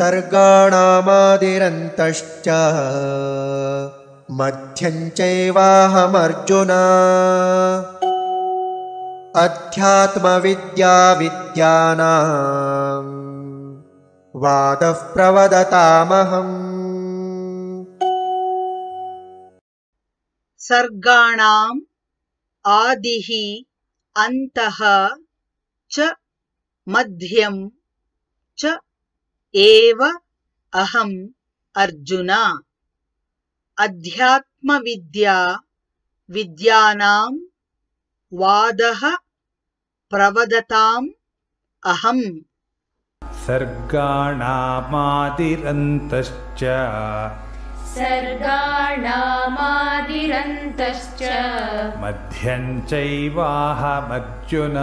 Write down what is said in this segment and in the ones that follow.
सर्गाणामादिरन्तश्च मध्यं चैवाहमर्जुन अध्यात्मविद्या विद्यानां वादः प्रवदतामहम्। सर्गाणाम् आदिः अन्तः च मध्यं च एव अहम् अर्जुन अध्यात्मविद्या विद्यानां वादः प्रवदताम् अहम्। सर्गाणामादिरन्तश्च मध्यं चैवाहमर्जुन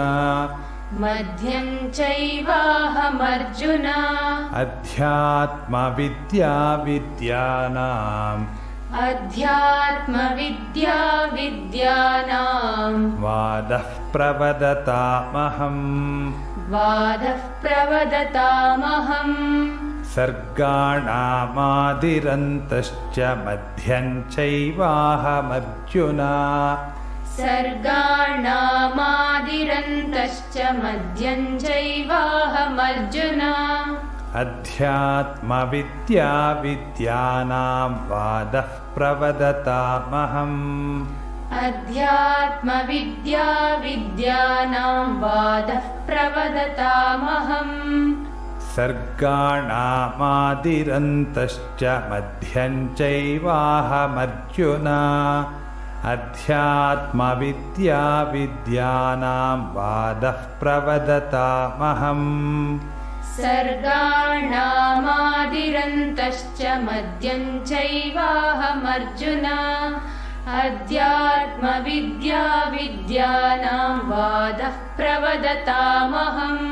अध्यात्मविद्या विद्यानां वादः प्रवदतामहम्। सर्गाणामादिरन्तश्च मध्यं चैवाहमर्जुन अध्यात्मविद्या विद्यानां वादः प्रवदतामहम्। सर्गाणामादिरन्तश्च मध्यं चैवाहमर्जुन अध्यात्मविद्या विद्यानां वादः प्रवदतामहम्। सर्गाणामादिरन्तश्च मध्यं चैवाहमर्जुन अध्यात्मविद्या विद्यानां वादः प्रवदतामहम्।